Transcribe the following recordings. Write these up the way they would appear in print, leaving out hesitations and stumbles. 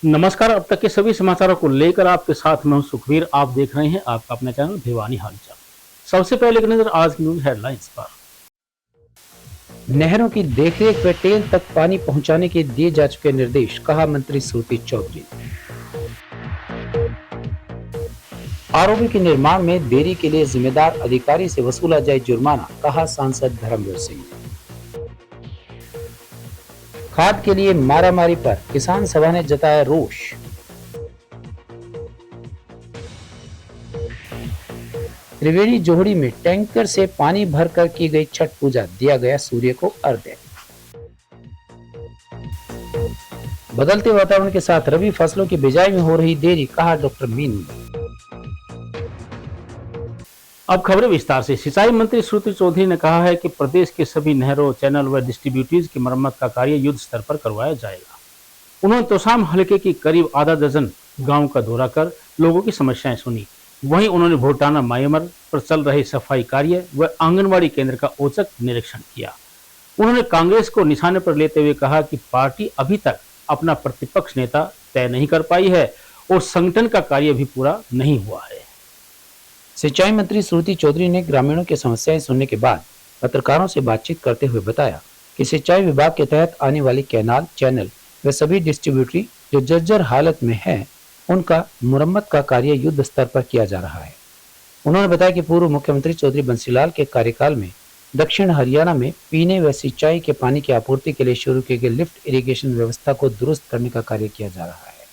नमस्कार। अब तक के सभी समाचारों को लेकर आपके साथ मैं हूं सुखवीर। आप देख रहे हैं आपका अपना चैनल भिवानी हालचाल। सबसे पहले एक नजर आज की न्यूज हेडलाइंस पर। नहरों की देखरेख व टेल तक पानी पहुंचाने के दिए जा चुके निर्देश, कहा मंत्री श्रुति चौधरी। आरओबी के निर्माण में देरी के लिए जिम्मेदार अधिकारी से वसूला जाए जुर्माना, कहा सांसद धर्मवीर सिंह। खाद के लिए मारामारी पर किसान सभा ने जताया रोष। त्रिवेणी जोहड़ी में टैंकर से पानी भरकर की गई छठ पूजा, दिया गया सूर्य को अर्घ्य। बदलते वातावरण के साथ रबी फसलों की बिजाई में हो रही देरी, कहा डॉक्टर मीनू। अब खबरें विस्तार से। सिंचाई मंत्री श्रुति चौधरी ने कहा है कि प्रदेश के सभी नहरों, चैनल व डिस्ट्रीब्यूटर्स की मरम्मत का कार्य युद्ध स्तर पर करवाया जाएगा। उन्होंने तोशाम हलके की करीब आधा दर्जन गांव का दौरा कर लोगों की समस्याएं सुनी। वहीं उन्होंने भोटाना मायमर पर चल रहे सफाई कार्य व आंगनबाड़ी केंद्र का औचक निरीक्षण किया। उन्होंने कांग्रेस को निशाने पर लेते हुए कहा कि पार्टी अभी तक अपना प्रतिपक्ष नेता तय नहीं कर पाई है और संगठन का कार्य भी पूरा नहीं हुआ है। सिंचाई मंत्री श्रुति चौधरी ने ग्रामीणों की समस्याएं सुनने के बाद पत्रकारों से बातचीत करते हुए बताया कि सिंचाई विभाग के तहत आने वाली कैनाल, चैनल व सभी डिस्ट्रीब्यूटरी जो जर्जर हालत में है, उनका मुरम्मत का कार्य युद्ध स्तर पर किया जा रहा है। उन्होंने बताया कि पूर्व मुख्यमंत्री चौधरी बंसीलाल के कार्यकाल में दक्षिण हरियाणा में पीने व सिंचाई के पानी की आपूर्ति के लिए शुरू किए गए लिफ्ट इरिगेशन व्यवस्था को दुरुस्त करने का कार्य किया जा रहा है।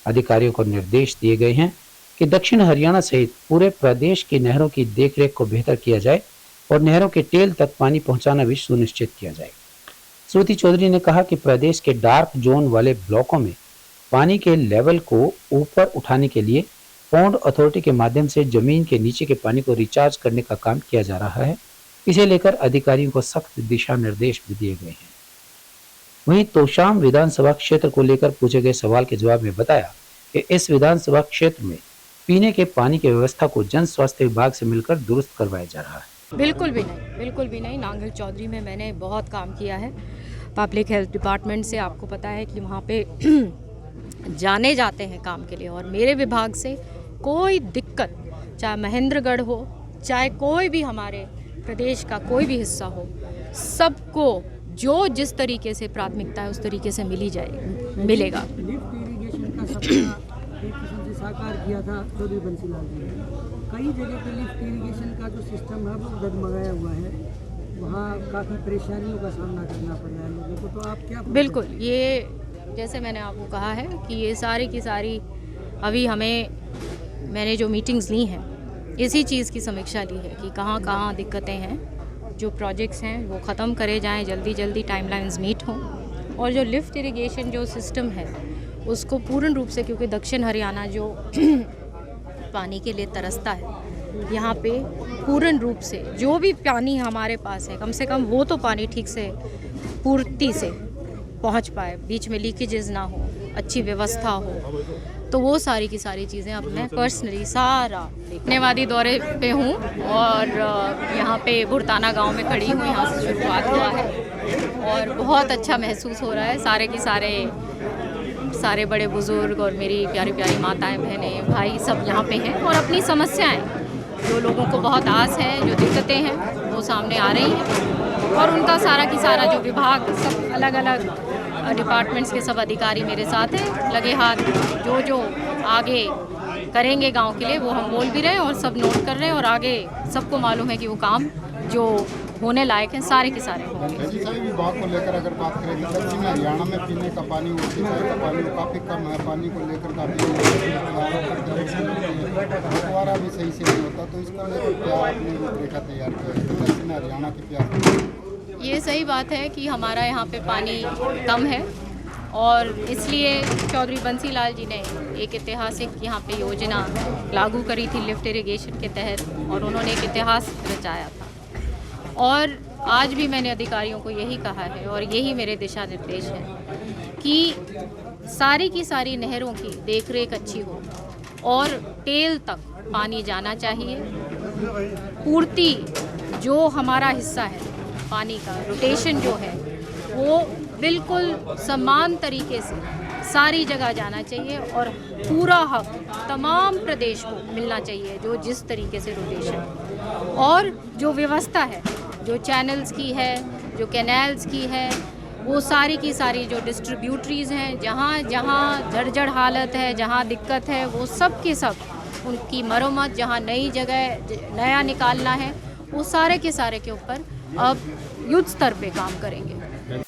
अधिकारियों को निर्देश दिए गए हैं कि दक्षिण हरियाणा सहित पूरे प्रदेश की नहरों की देखरेख को बेहतर किया जाए और नहरों के टेल तक पानी पहुंचाना भी सुनिश्चित किया जाए। श्रुति चौधरी ने कहा कि प्रदेश के डार्क जोन वाले ब्लॉकों में पानी के लेवल को ऊपर उठाने के लिए पौंड अथॉरिटी के माध्यम से जमीन के नीचे के पानी को रिचार्ज करने का काम किया जा रहा है। इसे लेकर अधिकारियों को सख्त दिशा निर्देश भी दिए गए हैं। वहीं तोशाम विधानसभा क्षेत्र को लेकर पूछे गए सवाल के जवाब में बताया कि इस विधानसभा क्षेत्र में पीने के पानी की व्यवस्था को जन स्वास्थ्य विभाग से मिलकर दुरुस्त करवाया जा रहा है। बिल्कुल भी नहीं। नांगल चौधरी में मैंने बहुत काम किया है पब्लिक हेल्थ डिपार्टमेंट से। आपको पता है कि वहाँ पे जाने जाते हैं काम के लिए, और मेरे विभाग से कोई दिक्कत, चाहे महेंद्रगढ़ हो, चाहे कोई भी हमारे प्रदेश का कोई भी हिस्सा हो, सबको जो जिस तरीके से प्राथमिकता है उस तरीके से मिलेगा। साकार किया था चौधरी बंसीलाल जी ने। कई जगह पे लिफ्ट इरिगेशन का जो सिस्टम है वो डगमगाया हुआ है, वहाँ काफ़ी परेशानियों का सामना करना पड़ रहा है लोगों को। तो आप क्या? बिल्कुल, ये जैसे मैंने आपको कहा है कि ये सारी की सारी अभी मैंने जो मीटिंग्स ली हैं, इसी चीज़ की समीक्षा ली है कि कहाँ कहाँ दिक्कतें हैं, जो प्रोजेक्ट्स हैं वो ख़त्म करे जाएँ, जल्दी टाइमलाइंस मीट हों, और जो लिफ्ट इरिगेशन जो सिस्टम है उसको पूर्ण रूप से, क्योंकि दक्षिण हरियाणा जो पानी के लिए तरसता है, यहाँ पे पूर्ण रूप से जो भी पानी हमारे पास है, कम से कम वो तो पानी ठीक से पूर्ति से पहुँच पाए, बीच में लीकेजेस ना हो, अच्छी व्यवस्था हो। तो वो सारी की सारी चीज़ें अब मैं पर्सनली सारा धन्यवादी दौरे पे हूँ, और यहाँ पे भुरताना गांव में खड़ी हूँ। यहाँ से शुरुआत हुआ है और बहुत अच्छा महसूस हो रहा है। सारे बड़े बुजुर्ग और मेरी प्यारी प्यारी माताएं, बहनें, भाई सब यहाँ पे हैं, और अपनी समस्याएं, जो लोगों को बहुत आस है, जो दिक्कतें हैं वो सामने आ रही हैं, और उनका सारा की सारा जो विभाग, सब अलग अलग डिपार्टमेंट्स के सब अधिकारी मेरे साथ हैं, लगे हाथ। जो आगे करेंगे गांव के लिए वो हम बोल भी रहे हैं और सब नोट कर रहे हैं, और आगे सबको मालूम है कि वो काम जो होने लायक हैं सारे के सारे होंगे। सिंचाई विभाग को लेकर अगर बात करें तो दक्षिण हरियाणा में पीने का पानी और सिंचाई का पानी काफ़ी कम है, पानी को लेकर काफ़ी बंटवारा भी सही से नहीं होता, तो इसको लेकर क्या आपने रूपरेखा तैयार की है दक्षिण हरियाणा के प्यास? ये सही बात है कि हमारा यहाँ पे पानी कम है, और इसलिए चौधरी बंसीलाल जी ने एक ऐतिहासिक यहाँ पे योजना लागू करी थी लिफ्ट इरिगेशन के तहत, और उन्होंने एक इतिहास रचाया था। और आज भी मैंने अधिकारियों को यही कहा है, और यही मेरे दिशा निर्देश हैं कि सारी की सारी नहरों की देखरेख अच्छी हो, और टेल तक पानी जाना चाहिए। पूर्ति जो हमारा हिस्सा है पानी का, रोटेशन जो है वो बिल्कुल समान तरीके से सारी जगह जाना चाहिए और पूरा हक तमाम प्रदेश को मिलना चाहिए जो जिस तरीके से रोटेशन और जो व्यवस्था है, जो चैनल्स की है, जो कैनाल्स की है, वो सारी की सारी जो डिस्ट्रीब्यूटरीज़ हैं, जहाँ जहाँ जर्जर हालत है, जहाँ दिक्कत है, वो सब के सब उनकी मरम्मत, जहाँ नई जगह नया निकालना है, वो सारे के सारे के ऊपर अब युद्ध स्तर पे काम करेंगे।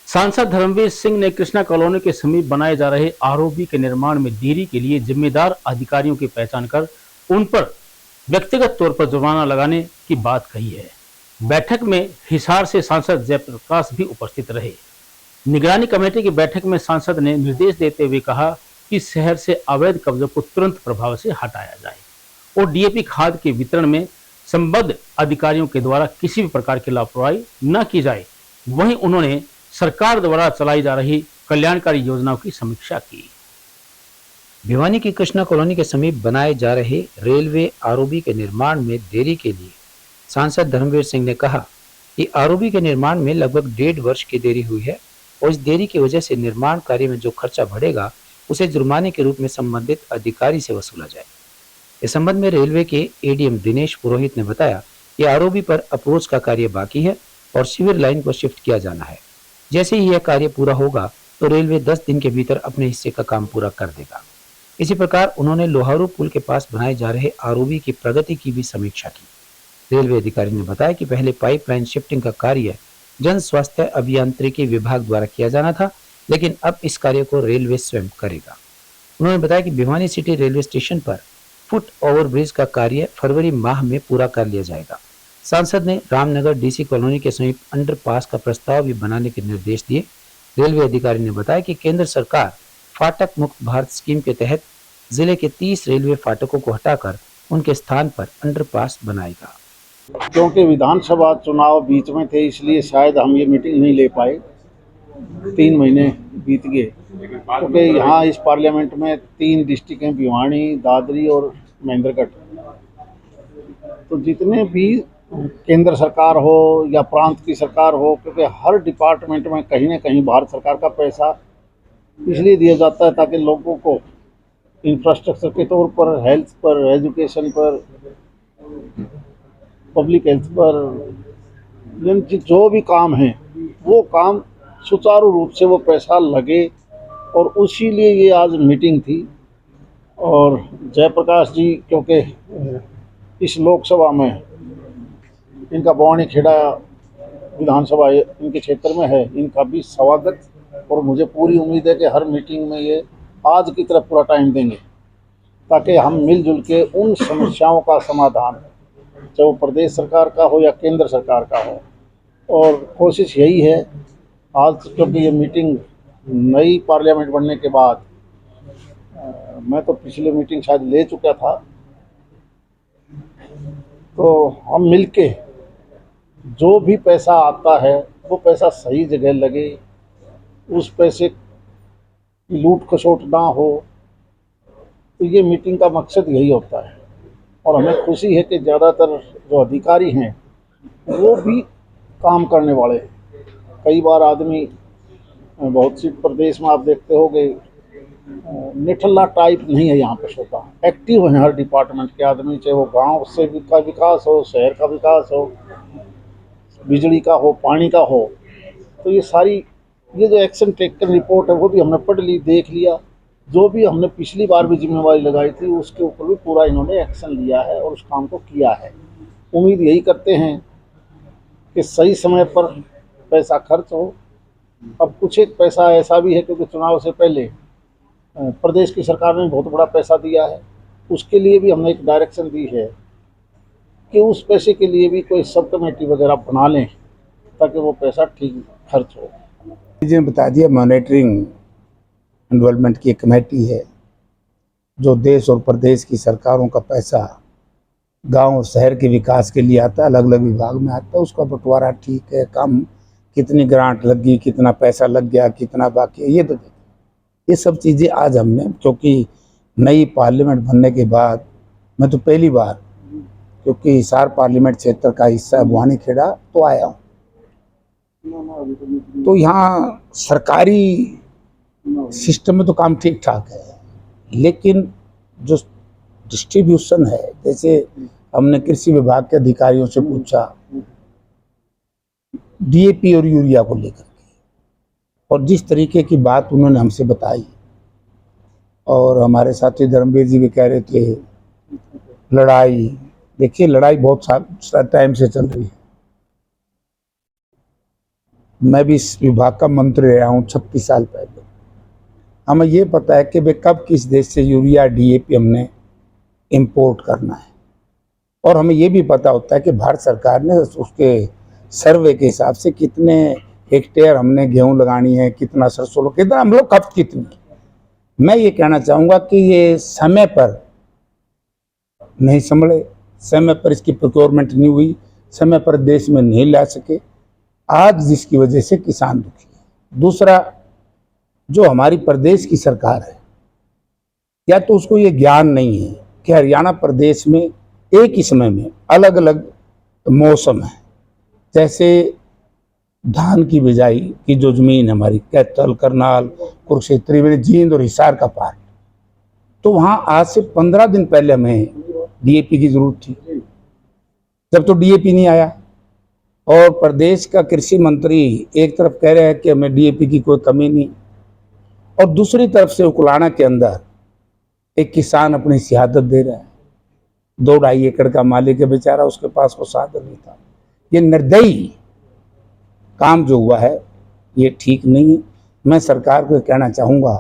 सांसद धर्मवीर सिंह ने कृष्णा कॉलोनी के समीप बनाए जा रहे आरओबी के निर्माण में देरी के लिए जिम्मेदार अधिकारियों की पहचान कर उन पर व्यक्तिगत तौर पर जुर्माना लगाने की बात कही है। बैठक में हिसार से सांसद जयप्रकाश भी उपस्थित रहे। निगरानी कमेटी की बैठक में सांसद ने निर्देश देते हुए कहा कि शहर से अवैध कब्जों को तुरंत प्रभाव से हटाया जाए और डीएपी खाद के वितरण में संबद्ध अधिकारियों के द्वारा किसी भी प्रकार की लापरवाही न की जाए। वहीं उन्होंने सरकार द्वारा चलाई जा रही कल्याणकारी योजनाओं की समीक्षा की। भिवानी की कृष्णा कॉलोनी के समीप बनाए जा रहे रेलवे आरओबी के निर्माण में देरी के लिए सांसद धर्मवीर सिंह ने कहा कि आरओबी के निर्माण में लगभग 1.5 वर्ष की देरी हुई है और इस देरी की वजह से निर्माण कार्य में जो खर्चा बढ़ेगा उसे जुर्माने के रूप में संबंधित अधिकारी से वसूला जाए। इस संबंध में रेलवे के एडीएम दिनेश पुरोहित ने बताया कि आरओबी पर अप्रोच का कार्य बाकी है और सीवर लाइन को शिफ्ट किया जाना है। जैसे ही यह कार्य पूरा होगा तो रेलवे 10 दिन के भीतर अपने हिस्से का काम पूरा कर देगा। इसी प्रकार उन्होंने लोहारू पुल के पास बनाए जा रहे आरओबी की प्रगति की भी समीक्षा की। रेलवे अधिकारी ने बताया कि पहले पाइपलाइन शिफ्टिंग का कार्य जन स्वास्थ्य अभियांत्रिकी विभाग द्वारा किया जाना था, लेकिन अब इस कार्य को रेलवे स्वयं करेगा। उन्होंने बताया कि भिवानी सिटी रेलवे स्टेशन पर फुट ओवरब्रिज का कार्य फरवरी माह में पूरा कर लिया जाएगा। सांसद ने रामनगर डीसी कॉलोनी के समीप अंडरपास का प्रस्ताव भी बनाने के निर्देश दिए। रेलवे अधिकारी ने बताया कि केंद्र सरकार फाटक मुक्त भारत स्कीम के तहत जिले के 30 रेलवे फाटकों को हटाकर उनके स्थान पर अंडरपास बनाएगा। क्योंकि विधानसभा चुनाव बीच में थे इसलिए शायद हम ये मीटिंग नहीं ले पाए। 3 महीने बीत गए क्योंकि यहाँ इस पार्लियामेंट में 3 डिस्ट्रिक्ट हैं, भिवानी, दादरी और महेंद्रगढ़। तो जितने भी केंद्र सरकार हो या प्रांत की सरकार हो, क्योंकि हर डिपार्टमेंट में कहीं ना कहीं भारत सरकार का पैसा इसलिए दिया जाता है ताकि लोगों को इंफ्रास्ट्रक्चर के तौर पर, हेल्थ पर, एजुकेशन पर, पब्लिक हेल्थ पर, जो भी काम है वो काम सुचारू रूप से वो पैसा लगे और उसी लिए ये आज मीटिंग थी। और जयप्रकाश जी क्योंकि इस लोकसभा में इनका बवानी खेड़ा विधानसभा इनके क्षेत्र में है, इनका भी स्वागत और मुझे पूरी उम्मीद है कि हर मीटिंग में ये आज की तरफ पूरा टाइम देंगे ताकि हम मिलजुल के उन समस्याओं का समाधान, चाहे वो प्रदेश सरकार का हो या केंद्र सरकार का हो, और कोशिश यही है आज क्योंकि ये मीटिंग नई पार्लियामेंट बनने के बाद मैं तो पिछली मीटिंग शायद ले चुका था, तो हम मिलके जो भी पैसा आता है वो पैसा सही जगह लगे, उस पैसे की लूट खसोट ना हो। तो ये मीटिंग का मकसद यही होता है और हमें खुशी है कि ज़्यादातर जो अधिकारी हैं वो भी काम करने वाले हैं। कई बार आदमी बहुत सी प्रदेश में आप देखते होंगे निठल्ला टाइप नहीं है, यहाँ पे होता एक्टिव है हर डिपार्टमेंट के आदमी, चाहे वो गांव से का विकास हो, शहर का विकास हो, बिजली का हो, पानी का हो। तो ये सारी ये जो एक्शन टेकन रिपोर्ट है वो भी हमने पढ़ ली, देख लिया। जो भी हमने पिछली बार भी जिम्मेवारी लगाई थी उसके ऊपर भी पूरा इन्होंने एक्शन लिया है और उस काम को किया है। उम्मीद यही करते हैं कि सही समय पर पैसा खर्च हो। अब कुछ एक पैसा ऐसा भी है क्योंकि चुनाव से पहले प्रदेश की सरकार ने बहुत बड़ा पैसा दिया है, उसके लिए भी हमने एक डायरेक्शन दी है कि उस पैसे के लिए भी कोई सब कमेटी वगैरह बना लें ताकि वो पैसा ठीक खर्च हो। जी बता दिया, मॉनिटरिंग इन्वॉल्वमेंट की एक कमेटी है जो देश और प्रदेश की सरकारों का पैसा गांव शहर के विकास के लिए आता है, अलग अलग विभाग में आता है। उसका बंटवारा ठीक है, काम कितनी ग्रांट लगी, कितना पैसा लग गया, कितना बाकी है, ये सब चीज़ें आज हमने, क्योंकि नई पार्लियामेंट बनने के बाद मैं तो पहली बार, क्योंकि हिसार पार्लियामेंट क्षेत्र का हिस्सा भवानी खेड़ा तो आया हूँ, तो यहाँ सरकारी सिस्टम में तो काम ठीक ठाक है, लेकिन जो डिस्ट्रीब्यूशन है, जैसे हमने कृषि विभाग के अधिकारियों से पूछा डीएपी और यूरिया को लेकर के, और जिस तरीके की बात उन्होंने हमसे बताई, और हमारे साथी धर्मवीर जी भी कह रहे थे लड़ाई, देखिए लड़ाई बहुत टाइम से चल रही है। मैं भी इस विभाग का मंत्री रहा हूँ 36 साल पहले। हमें ये पता है कि वे कब किस देश से यूरिया डीएपी हमने इंपोर्ट करना है, और हमें ये भी पता होता है कि भारत सरकार ने उसके सर्वे के हिसाब से कितने हेक्टेयर हमने गेहूं लगानी है, कितना सरसों, कितना हम लोग खपत कितनी। मैं ये कहना चाहूँगा कि ये समय पर नहीं संभले, समय पर इसकी प्रोक्योरमेंट नहीं हुई, समय पर देश में नहीं ला सके, आज जिसकी वजह से किसान दुखी है। दूसरा, जो हमारी प्रदेश की सरकार है, या तो उसको ये ज्ञान नहीं है कि हरियाणा प्रदेश में एक ही समय में अलग अलग मौसम है। जैसे धान की बिजाई की जो जमीन है हमारी, कैथल, करनाल, कुरुक्षेत्र, जींद और हिसार का पार्ट, तो वहाँ आज से 15 दिन पहले हमें डीएपी की जरूरत थी, जब तो डीएपी नहीं आया। और प्रदेश का कृषि मंत्री एक तरफ कह रहे हैं कि हमें डीएपी की कोई कमी नहीं, और दूसरी तरफ से उकुलाना के अंदर एक किसान अपनी शहादत दे रहा है। 2-2.5 एकड़ का मालिक है बेचारा, उसके पास वो साधन नहीं था। ये निर्दयी काम जो हुआ है ये ठीक नहीं है। मैं सरकार को कहना चाहूँगा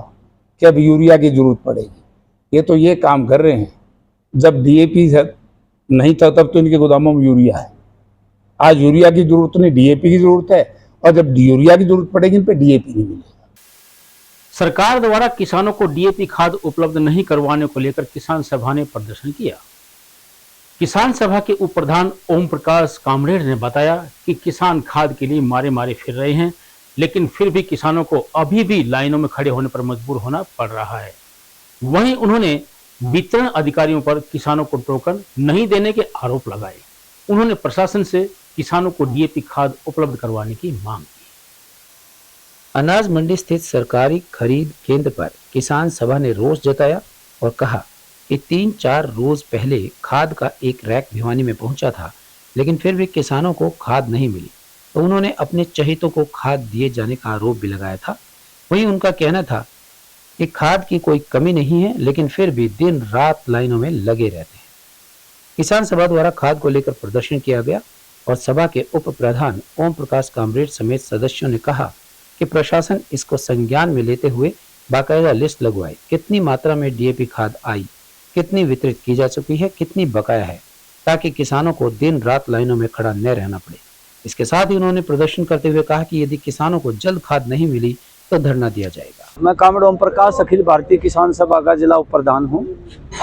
कि अब यूरिया की जरूरत पड़ेगी। ये तो ये काम कर रहे हैं, जब डीएपी नहीं था तब तो इनके गोदामों में यूरिया है। आज यूरिया की जरूरत नहीं, डीएपी की जरूरत है, और जब यूरिया की जरूरत पड़ेगी इन पे डीएपी नहीं मिलेगा। सरकार द्वारा किसानों को डीएपी खाद उपलब्ध नहीं करवाने को लेकर किसान सभा ने प्रदर्शन किया। किसान सभा के उप प्रधान ओम प्रकाश कामरेड ने बताया कि किसान खाद के लिए मारे मारे फिर रहे हैं, लेकिन फिर भी किसानों को अभी भी लाइनों में खड़े होने पर मजबूर होना पड़ रहा है। वहीं उन्होंने वितरण अधिकारियों पर किसानों को टोकन नहीं देने के आरोप लगाए। उन्होंने प्रशासन से किसानों को डीएपी खाद उपलब्ध करवाने की मांग की। अनाज मंडी स्थित सरकारी खरीद केंद्र पर किसान सभा ने रोष जताया और कहा कि 3-4 रोज पहले खाद का एक रैक भिवानी में पहुंचा था, लेकिन फिर भी किसानों को खाद नहीं मिली, तो उन्होंने अपने चहेतों को खाद दिए जाने का आरोप भी लगाया था। वहीं उनका कहना था कि खाद की कोई कमी नहीं है, लेकिन फिर भी दिन रात लाइनों में लगे रहते हैं। किसान सभा द्वारा खाद को लेकर प्रदर्शन किया गया और सभा के उप प्रधान ओम प्रकाश कामरेड समेत सदस्यों ने कहा कि प्रशासन इसको संज्ञान में लेते हुए बाकायदा लिस्ट लगवाए, कितनी मात्रा में डीएपी खाद आई, कितनी वितरित की जा चुकी है, कितनी बकाया है, ताकि किसानों को दिन रात लाइनों में खड़ा न रहना पड़े। इसके साथ ही उन्होंने प्रदर्शन करते हुए कहा कि यदि किसानों को जल्द खाद नहीं मिली तो धरना दिया जाएगा। मैं कामरेड ओम प्रकाश अखिल भारतीय किसान सभा का जिला उप प्रधान हूँ।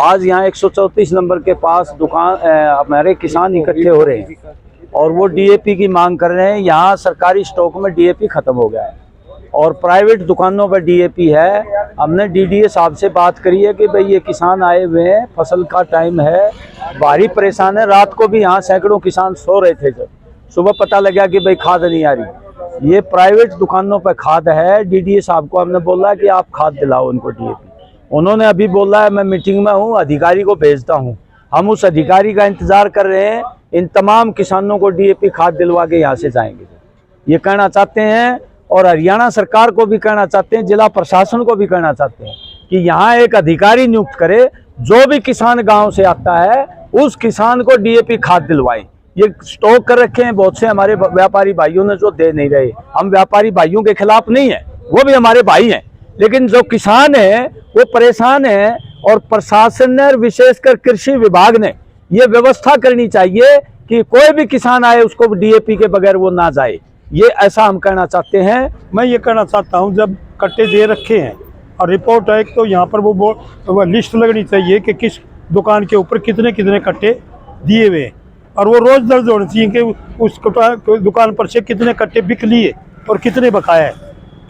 आज यहाँ 134 नंबर के पास हमारे किसान इकट्ठे हो रहे हैं और वो डीएपी की मांग कर रहे हैं। यहाँ सरकारी स्टॉक में डीएपी खत्म हो गया है और प्राइवेट दुकानों पर डीएपी है। हमने डीडीए साहब से बात करी है कि भाई ये किसान आए हुए हैं, फसल का टाइम है, भारी परेशान है। रात को भी यहाँ सैकड़ों किसान सो रहे थे, जब सुबह पता लगा कि भाई खाद नहीं आ रही। ये प्राइवेट दुकानों पर खाद है। डीडीए साहब को हमने बोला कि आप खाद दिलाओ उनको डीएपी। उन्होंने अभी बोला है मैं मीटिंग में हूँ, अधिकारी को भेजता हूँ। हम उस अधिकारी का इंतजार कर रहे हैं। इन तमाम किसानों को डीएपी खाद दिलवा के यहाँ से जाएंगे, ये कहना चाहते हैं। और हरियाणा सरकार को भी कहना चाहते हैं, जिला प्रशासन को भी कहना चाहते हैं कि यहाँ एक अधिकारी नियुक्त करे, जो भी किसान गांव से आता है उस किसान को डीएपी खाद दिलवाए। ये स्टॉक कर रखे हैं बहुत से हमारे व्यापारी भाइयों ने जो दे नहीं रहे। हम व्यापारी भाइयों के खिलाफ नहीं है, वो भी हमारे भाई हैं, लेकिन जो किसान है वो परेशान है। और प्रशासन ने, विशेषकर कृषि विभाग ने, ये व्यवस्था करनी चाहिए कि कोई भी किसान आए उसको डीएपी के बगैर वो ना जाए। ये ऐसा हम कहना चाहते हैं। मैं ये कहना चाहता हूँ, जब कट्टे दे रखे हैं और रिपोर्ट है तो यहाँ पर वो लिस्ट लगनी चाहिए कि किस दुकान के ऊपर कितने कितने कट्टे दिए हुए हैं, और वो रोज़ दर्ज होना चाहिए कि उस दुकान पर से कितने कट्टे बिक लिए और कितने बकाया है।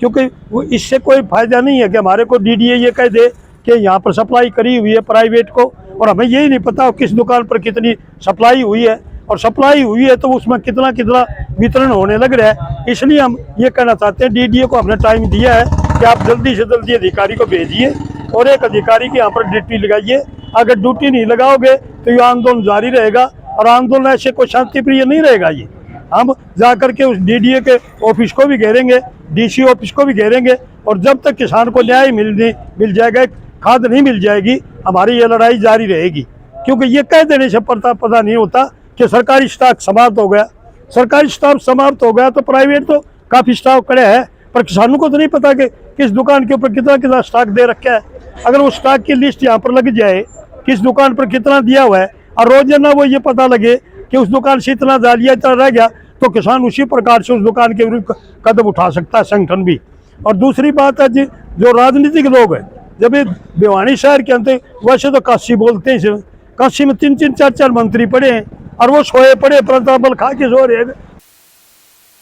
क्योंकि वो इससे कोई फ़ायदा नहीं है कि हमारे को डीडीए ये कह दे कि यहाँ पर सप्लाई करी हुई है प्राइवेट को, और हमें यही नहीं पता किस दुकान पर कितनी सप्लाई हुई है, और सप्लाई हुई है तो उसमें कितना कितना वितरण होने लग रहा है। इसलिए हम ये कहना चाहते हैं, डीडीए को हमने टाइम दिया है कि आप जल्दी से जल्दी अधिकारी को भेजिए और एक अधिकारी के यहाँ पर ड्यूटी लगाइए। अगर ड्यूटी नहीं लगाओगे तो ये आंदोलन जारी रहेगा और आंदोलन ऐसे कोई शांतिप्रिय नहीं रहेगा। ये हम जा करके उस डीडीए के ऑफिस को भी घेरेंगे, डीसी ऑफिस को भी घेरेंगे और जब तक किसान को न्याय मिल जाएगा, खाद नहीं मिल जाएगी, हमारी ये लड़ाई जारी रहेगी। क्योंकि ये कह देने से पता नहीं होता कि सरकारी स्टॉक समाप्त हो गया। सरकारी स्टॉक समाप्त हो गया तो प्राइवेट तो काफ़ी स्टॉक खड़े हैं, पर किसानों को तो नहीं पता कि किस दुकान के ऊपर कितना स्टॉक दे रखा है। अगर वो स्टॉक की लिस्ट यहाँ पर लग जाए, किस दुकान पर कितना दिया हुआ है, और रोजाना वो ये पता लगे कि उस दुकान से इतना जालिया इतना रह गया, तो किसान उसी प्रकार से उस दुकान के विरुद्ध कदम उठा सकता है, संगठन भी। और दूसरी बात है जो राजनीतिक लोग हैं, जब ये भिवानी शहर के अंदर वैसे तो काशी बोलते हैं, काशी में 3-3 4-4 मंत्री पड़े हैं और वो सोए पड़े प्रतापल खा के सो रहे।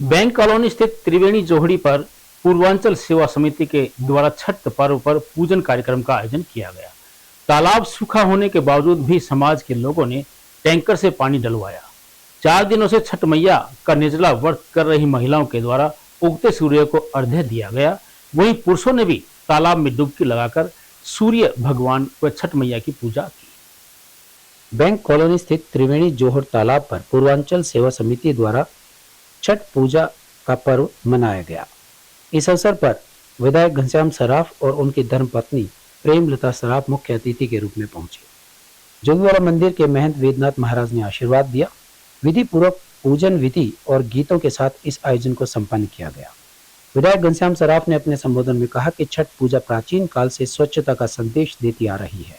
बैंक कॉलोनी स्थित त्रिवेणी जोहड़ी पर पूर्वांचल सेवा समिति के द्वारा छठ पर्व पर पूजन कार्यक्रम का आयोजन किया गया। तालाब सूखा होने के बावजूद भी समाज के लोगों ने टैंकर से पानी डलवाया। 4 दिनों से छठ मैया का निर्जला व्रत कर रही महिलाओं के द्वारा उगते सूर्य को अर्घ्य दिया गया। वहीं पुरुषों ने भी तालाब में डुबकी लगाकर सूर्य भगवान व छठ मैया की पूजा की। बैंक कॉलोनी स्थित त्रिवेणी जोहड़ तालाब पर पूर्वांचल सेवा समिति द्वारा छठ पूजा का पर्व मनाया गया। इस अवसर पर विधायक घनश्याम सराफ और उनकी धर्मपत्नी प्रेमलता सराफ मुख्य अतिथि के रूप में पहुंचे। जोगीवाला मंदिर के महंत वेदनाथ महाराज ने आशीर्वाद दिया। विधि पूर्वक पूजन विधि और गीतों के साथ इस आयोजन को संपन्न किया गया। विधायक घनश्याम सराफ ने अपने संबोधन में कहा कि छठ पूजा प्राचीन काल से स्वच्छता का संदेश देती आ रही है।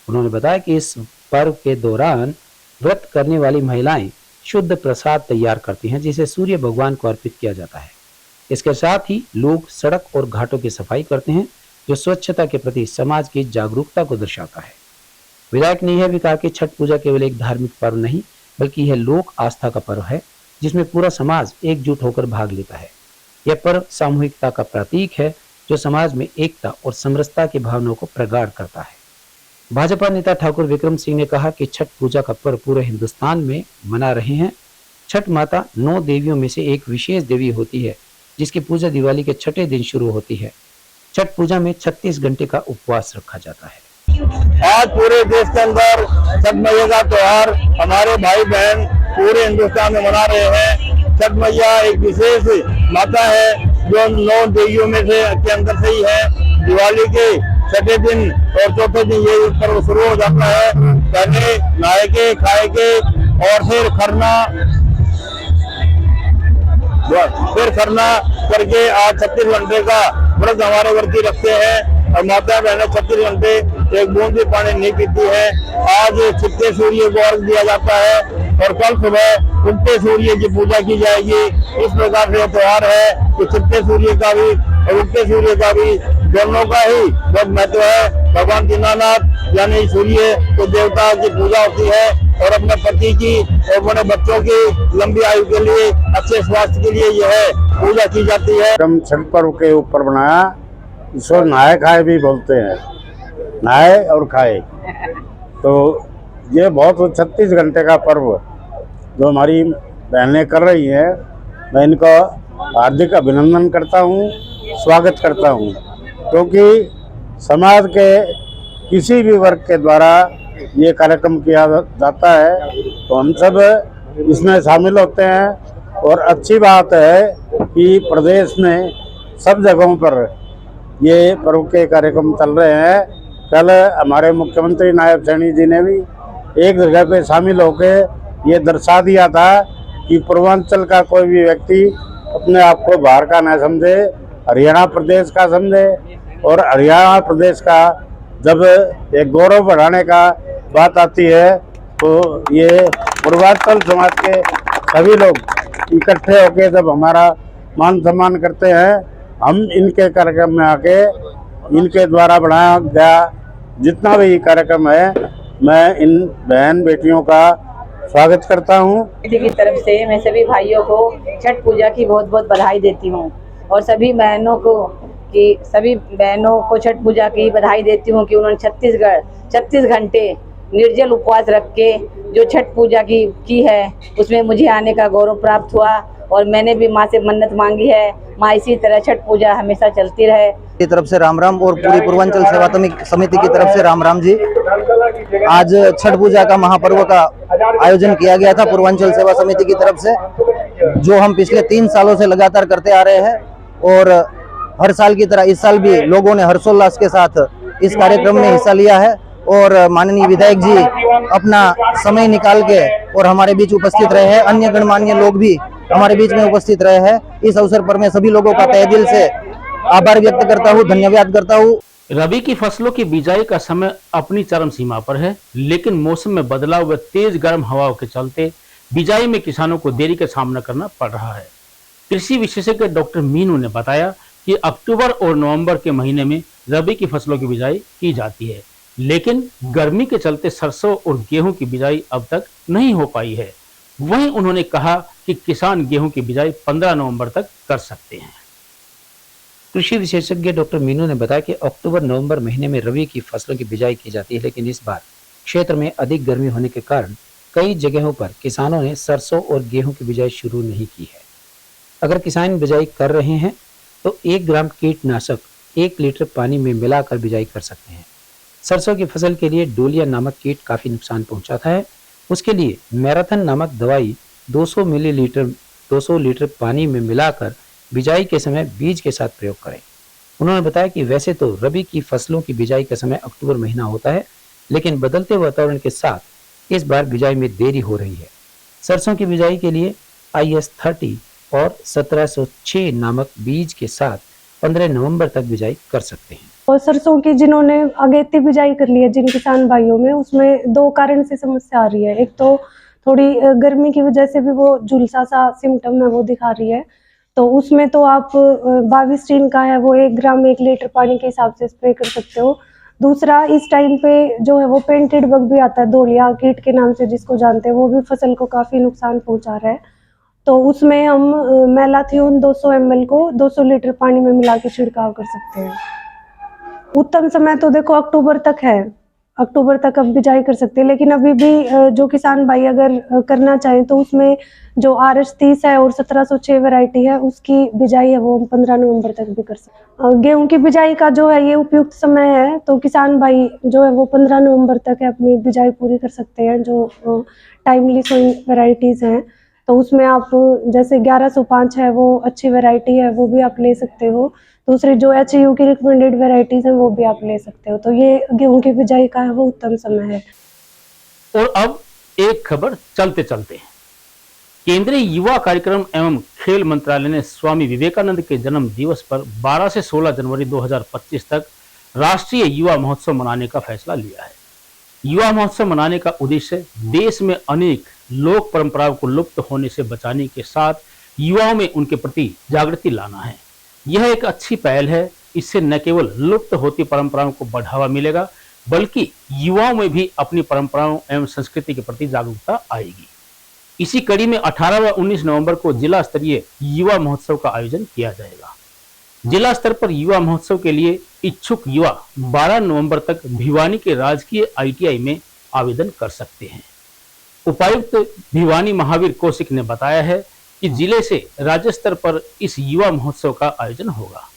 उन्होंने बताया कि इस पर्व के दौरान व्रत करने वाली महिलाएं शुद्ध प्रसाद तैयार करती हैं, जिसे सूर्य भगवान को अर्पित किया जाता है। इसके साथ ही लोग सड़क और घाटों की सफाई करते हैं, जो स्वच्छता के प्रति समाज की जागरूकता को दर्शाता है। विधायक ने यह भी कहा कि छठ पूजा केवल एक धार्मिक पर्व नहीं, बल्कि यह लोक आस्था का पर्व है, जिसमें पूरा समाज एकजुट होकर भाग लेता है। यह पर्व सामूहिकता का प्रतीक है, जो समाज में एकता और समरसता की भावनाओं को प्रगाढ़ करता है। भाजपा नेता ठाकुर विक्रम सिंह ने कहा कि छठ पूजा का पर्व पूरे हिंदुस्तान में मना रहे हैं। छठ माता 9 देवियों में से एक विशेष देवी होती है, जिसकी पूजा दिवाली के छठे दिन शुरू होती है। छठ पूजा में 36 घंटे का उपवास रखा जाता है। आज पूरे देश के अंदर छठ मैया का त्योहार हमारे भाई बहन पूरे हिंदुस्तान में मना रहे हैं। छठ मैया एक विशेष माता है, जो 9 देवियों में से के अंदर से ही है। दिवाली के छठे दिन और चौथे दिन ये पर्व शुरू हो जाता है। पहले नहाए के खाए के और फिर खरना करके आज 36 घंटे का व्रत हमारे व्रती रखते हैं और माता बहनें 36 घंटे एक बूंद भी पानी नहीं पीती है। आज छिपते सूर्य को अर्घ दिया जाता है और कल सुबह उगते सूर्य की पूजा की जाएगी। इस प्रकार से त्योहार है कि छिपते सूर्य का भी और उगते सूर्य का भी दोनों का ही बहुत महत्व है। भगवान दीनानाथ यानी सूर्य को देवता की पूजा होती है और अपने पति की और अपने बच्चों की लंबी आयु के लिए, अच्छे स्वास्थ्य के लिए यह पूजा की जाती है। हम छठ पर्व के ऊपर बनाया, इसको नहाए खाए भी बोलते हैं, नहाए और खाए। तो ये बहुत 36 घंटे का पर्व जो हमारी बहनें कर रही हैं, मैं इनको हार्दिक अभिनंदन करता हूँ, स्वागत करता हूँ। क्योंकि समाज के किसी भी वर्ग के द्वारा ये कार्यक्रम किया जाता है तो हम सब इसमें शामिल होते हैं। और अच्छी बात है कि प्रदेश में सब जगहों पर ये पर्व के कार्यक्रम चल रहे हैं। कल हमारे मुख्यमंत्री नायब सैनी जी ने भी एक जगह पे शामिल होकर ये दर्शा दिया था कि पूर्वांचल का कोई भी व्यक्ति अपने आप को बाहर का न समझे, हरियाणा प्रदेश का समझे। और हरियाणा प्रदेश का जब एक गौरव बढ़ाने का बात आती है तो ये पूर्वांचल समाज के सभी लोग इकट्ठे होकर जब हमारा मान सम्मान करते हैं, हम इनके कार्यक्रम में आके इनके द्वारा बनाया गया जितना भी कार्यक्रम है, मैं इन बहन बेटियों का स्वागत करता हूँ। की तरफ से मैं सभी भाइयों को छठ पूजा की बहुत बहुत बधाई देती हूँ और सभी बहनों को छठ पूजा की बधाई देती हूँ कि उन्होंने 36 घंटे निर्जल उपवास रख के जो छठ पूजा की है, उसमें मुझे आने का गौरव प्राप्त हुआ और मैंने भी माँ से मन्नत मांगी है माँ इसी तरह छठ पूजा हमेशा चलती रहे। की तरफ से राम राम और पूरी पूर्वांचल सेवा समिति की तरफ से राम राम जी। आज छठ पूजा का महापर्व का आयोजन किया गया था पूर्वांचल सेवा समिति की तरफ से, जो हम पिछले 3 सालों से लगातार करते आ रहे हैं। और हर साल की तरह इस साल भी लोगों ने हर्षोल्लास के साथ इस कार्यक्रम में हिस्सा लिया है और माननीय विधायक जी अपना समय निकाल के और हमारे बीच उपस्थित रहे हैं। अन्य गणमान्य लोग भी हमारे बीच में उपस्थित रहे हैं। इस अवसर पर मैं सभी लोगों का तहे दिल से आभार व्यक्त करता हूँ, धन्यवाद करता हूँ। रबी की फसलों की बिजाई का समय अपनी चरम सीमा पर है, लेकिन मौसम में बदलाव व तेज गर्म हवाओं के चलते बिजाई में किसानों को देरी का सामना करना पड़ रहा है। कृषि विशेषज्ञ डॉक्टर मीनू ने बताया कि अक्टूबर और नवंबर के महीने में रबी की फसलों की बिजाई की जाती है, लेकिन गर्मी के चलते सरसों और गेहूं की बिजाई अब तक नहीं हो पाई है। वहीं उन्होंने कहा कि किसान गेहूं की बिजाई 15 नवंबर तक कर सकते हैं। कृषि विशेषज्ञ डॉक्टर मीनू ने बताया कि अक्टूबर नवंबर महीने में रबी की फसलों की बिजाई की जाती है, लेकिन इस बार क्षेत्र में अधिक गर्मी होने के कारण कई जगहों पर किसानों ने सरसों और गेहूं की बिजाई शुरू नहीं की है। अगर किसान बिजाई कर रहे हैं तो 1 ग्राम कीटनाशक 1 लीटर पानी में मिलाकर बिजाई कर सकते हैं। सरसों की फसल के लिए डोलिया नामक कीट काफी नुकसान पहुंचाता है। उसके लिए मैराथन नामक दवाई 200 लीटर पानी में मिलाकर बिजाई के समय बीज के साथ प्रयोग करें। उन्होंने बताया कि वैसे तो रबी की फसलों की बिजाई का समय अक्टूबर महीना होता है, लेकिन बदलते वातावरण के साथ इस बार बिजाई में देरी हो रही है। सरसों की बिजाई के लिए IS-30 और 1706 नामक बीज के साथ 15 नवंबर तक बिजाई कर सकते हैं। और सरसों की जिन्होंने अगेती बिजाई कर ली है, जिन किसान भाइयों में, उसमें 2 कारण से समस्या आ रही है। एक तो थोड़ी गर्मी की वजह से भी वो झुलसा सा सिम्टम है वो दिखा रही है, तो उसमें तो आप 22 टीन का है वो 1 ग्राम 1 लीटर पानी के हिसाब से स्प्रे कर सकते हो। दूसरा, इस टाइम पे जो है वो पेंटेड बग भी आता है, धोलिया कीट के नाम से जिसको जानते हैं, वो भी फसल को काफ़ी नुकसान पहुंचा रहा है। तो उसमें हम मैलाथियोन 200 ml को 200 लीटर पानी में मिला के छिड़काव कर सकते हैं। उत्तम समय तो देखो अक्टूबर तक है, अक्टूबर तक अब बिजाई कर सकते हैं, लेकिन अभी भी जो किसान भाई अगर करना चाहें तो उसमें जो RH-30 है और 1706 वैरायटी है उसकी बिजाई है वो 15 नवंबर तक भी कर सकते हैं। गेहूं की बिजाई का जो है ये उपयुक्त समय है, तो किसान भाई जो है वो 15 नवंबर तक है अपनी बिजाई पूरी कर सकते हैं। जो टाइमली सोइंग वैरायटीज़ हैं तो उसमें आप जैसे 1105 है वो अच्छी वैरायटी है, वो भी आप ले सकते हो। दूसरी जो HU की रिकमेंडेड वैरायटीज़ हैं वो भी आप ले सकते हो। तो ये गेहूं की बिजाई का है वो उत्तम समय है। और अब एक खबर चलते चलते, केंद्रीय युवा कार्यक्रम एवं खेल मंत्रालय ने स्वामी विवेकानंद के जन्म दिवस पर 12 से 16 जनवरी 2025 तक राष्ट्रीय युवा महोत्सव मनाने का फैसला लिया है। युवा महोत्सव मनाने का उद्देश्य देश में अनेक लोक परंपराओं को लुप्त होने से बचाने के साथ युवाओं में उनके प्रति जागृति लाना है। यह एक अच्छी पहल है। इससे न केवल लुप्त होती परंपराओं को बढ़ावा मिलेगा, बल्कि युवाओं में भी अपनी परंपराओं एवं संस्कृति के प्रति जागरूकता आएगी। इसी कड़ी में 18 व 19 नवंबर को जिला स्तरीय युवा महोत्सव का आयोजन किया जाएगा। जिला स्तर पर युवा महोत्सव के लिए इच्छुक युवा 12 नवंबर तक भिवानी के राजकीय ITI में आवेदन कर सकते हैं। उपायुक्त भिवानी महावीर कौशिक ने बताया है कि जिले से राज्य स्तर पर इस युवा महोत्सव का आयोजन होगा।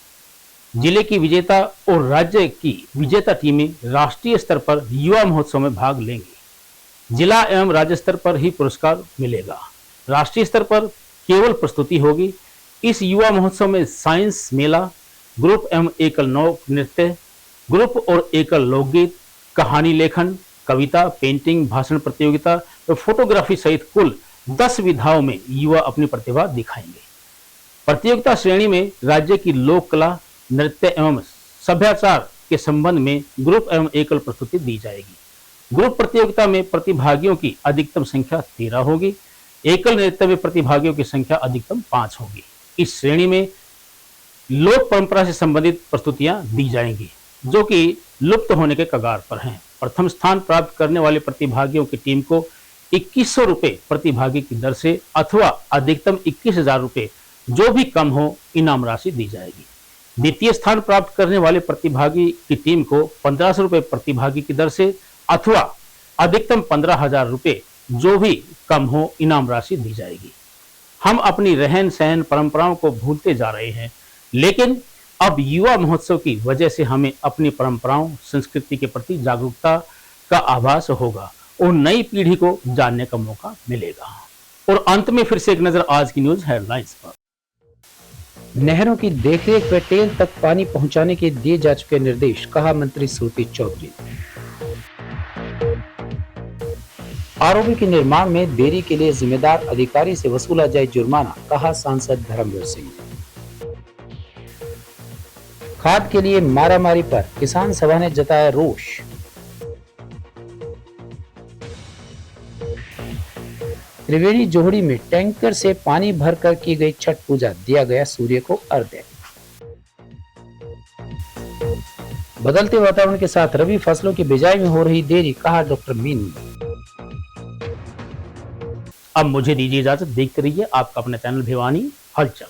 जिले की विजेता और राज्य की विजेता टीमें राष्ट्रीय स्तर पर युवा महोत्सव में भाग लेंगी। जिला एवं राज्य स्तर पर ही पुरस्कार मिलेगा। राष्ट्रीय स्तर पर केवल प्रस्तुति होगी। इस युवा महोत्सव में साइंस मेला, ग्रुप एवं एकल लोक नृत्य, ग्रुप और एकल लोकगीत, कहानी लेखन, कविता, पेंटिंग, भाषण प्रतियोगिता और फोटोग्राफी सहित कुल 10 विधाओं में युवा अपनी प्रतिभा दिखाएंगे। प्रतियोगिता श्रेणी में राज्य की लोक कला, नृत्य एवं सभ्याचार के संबंध में ग्रुप एवं एकल प्रस्तुति दी जाएगी। ग्रुप प्रतियोगिता में प्रतिभागियों की अधिकतम संख्या 13 होगी। एकल नृत्य में प्रतिभागियों की संख्या अधिकतम 5 होगी। इस श्रेणी में लोक परंपरा से संबंधित प्रस्तुतियां दी जाएंगी जो कि लुप्त होने के कगार पर हैं। प्रथम स्थान प्राप्त करने वाले प्रतिभागियों की टीम को 2100 रुपये प्रतिभागी की दर से अथवा अधिकतम 21,000 रुपये जो भी कम हो इनाम राशि दी जाएगी। द्वितीय स्थान प्राप्त करने वाले प्रतिभागी की टीम को 1500 रुपये प्रतिभागी की दर से अथवा अधिकतम 15,000 रुपये जो भी कम हो इनाम राशि दी जाएगी। हम अपनी रहन सहन परंपराओं को भूलते जा रहे हैं, लेकिन अब युवा महोत्सव की वजह से हमें अपनी परंपराओं संस्कृति के प्रति जागरूकता का आभास होगा और नई पीढ़ी को जानने का मौका मिलेगा। और अंत में फिर से एक नजर आज की न्यूज हेडलाइंस पर। नहरों की देखरेख व टेल तक पानी पहुंचाने के दिए जा चुके निर्देश, कहा मंत्री श्रुति चौधरी। आरओबी के निर्माण में देरी के लिए जिम्मेदार अधिकारी से वसूला जाए जुर्माना, कहा सांसद धर्मवीर सिंह। खाद के लिए मारामारी पर किसान सभा ने जताया रोष। त्रिवेणी जोहड़ी में टैंकर से पानी भरकर की गई छठ पूजा, दिया गया सूर्य को अर्घ्य। बदलते वातावरण के साथ रबी फसलों की बिजाई में हो रही देरी, कहा डॉक्टर मीनू। अब मुझे दीजिए इजाजत, देखते रहिए आपका अपना चैनल भिवानी हलचल।